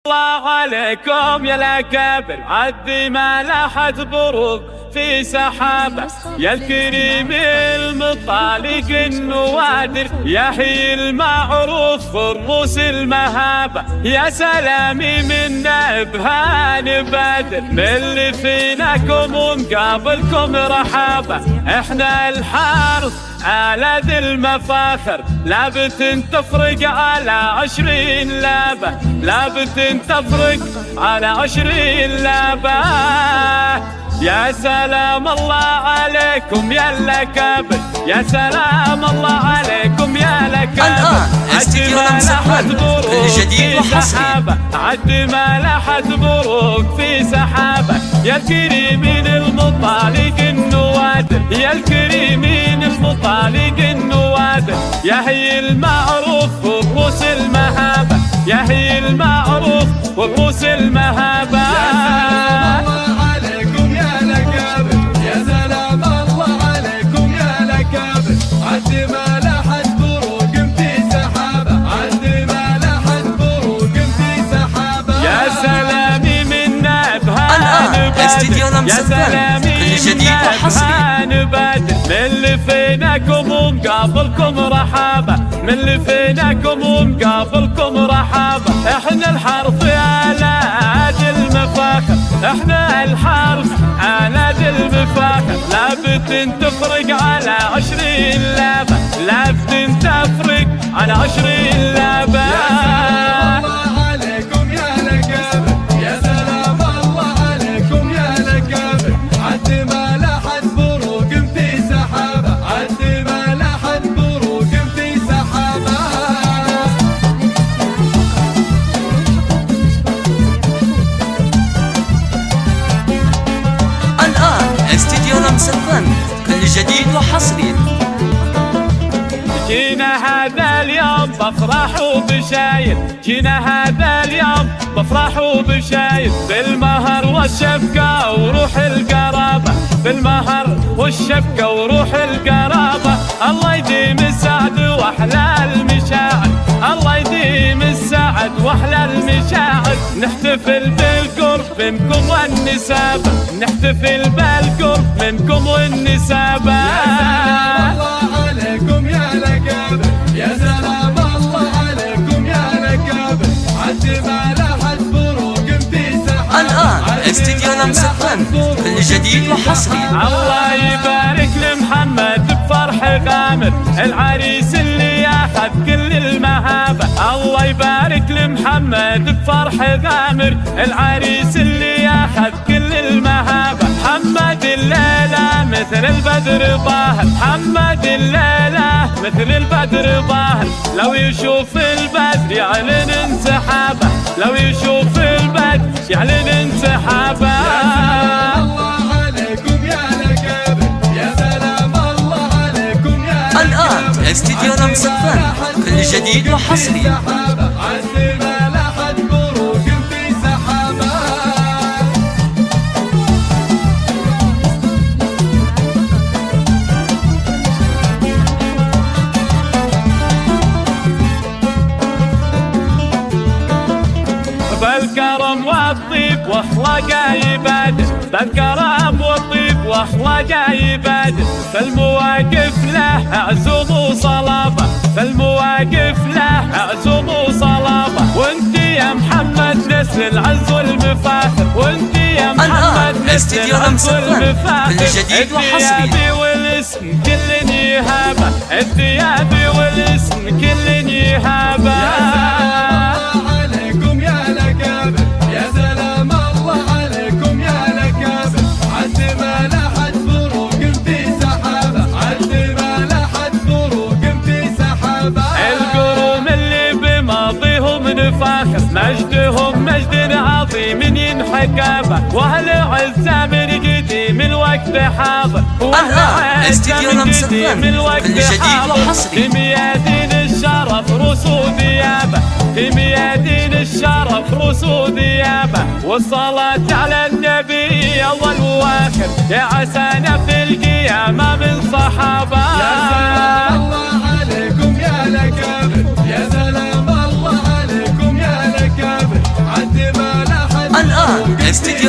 الله عليكم يا الأكابر، عدي ما لاحت بروق في سحابة، يا الكريم المطالق النوادر، يا حي المعروف الروس المهابة، يا سلامي منا بهان بدر، من اللي فيناكم ومقابلكم رحابة، احنا الحارس على ذي المفاخر، لابت تفرق على 20 لابة، لابت تفرق على 20 لابة. يا سلام الله عليكم يا الأكابر، يا سلام الله عليكم يا الأكابر، عد ما لاحت بروق في سحابة، عد ما لاحت بروق في سحابة، يا الكريمين المطالق النوادر، يا الكريمين المطالق النوادر، يا هي المعروف والروس المهابة، يا هي المعروف والروس المهابة. يا سلامي كل جديد وحصري بدر، من اللي فيناكم ومقابلكم رحابة، من اللي فيناكم ومقابلكم رحابة، احنا الحرف على عاد المفاخر، احنا الحرف على عاد المفاخر، لابد تفرق على 20 لابة، لابد تفرق على 20 لابة. كل جديد وحصري. جينا هذا اليوم بفرح وبشاير، جينا هذا اليوم بفرح وبشاير، بالمهر والشفقة وروح القرابة، بالمهر والشفقة وروح القرابة، الله يديم السعد واحلى المشاعر، الله يديم السعد واحلى المشاعر، نحتفل بالقرب منكم والنسابة، نحتفل بالقرب منكم والنسابة. يا سلام الله عليكم يا الأكابر، عد ما لاحت بروق في سحابة. الآن استديو لمس الفن، كل جديد وحصري. الله يبارك لمحمد بفرح غامر، العريس اللي ياخذ كل المهابة، الله يبارك لمحمد بفرح غامر، العريس اللي ياخذ كل المهابة، محمد الليلة مثل البدر ظاهر، محمد الليلة مثل البدر ظاهر، لو يشوف البدر يعلن انسحابه، لو يشوف البدر يعلن انسحابه. يا سلام الله عليكم يا الأكابر، يا سلام الله عليكم يا الأكابر. الآن استديو لمس الفن، كل جديد وحصري. بالكرم والطيب واخلاقه يبادر، بالكرم والطيب واخلاقه يبادر، فالمواقف له عزوم وصلابه، فالمواقف له عزوم وصلابه، وانت يا محمد نسل العز والمفاخر، وانت يا محمد نسل العز والمفاخر، الثيابي والاسم كل يهابه، الثيابي والاسم كل يهابه. مجدهم مجد عظيم ينحكى به، واهل عزة من قديم الوقت حاضر، الآن استديو لمس الفن، كل جديد وحصري. في ميادين الشرف روس وديابه، في ميادين الشرف روس وديابه، والصلاة على النبي أول وآخر، يا عسانا في القيامة من صحابة. يا سلام الله عليكم يا الأكابر، يا سلام الله عليكم يا الأكابر، عد والآن استديو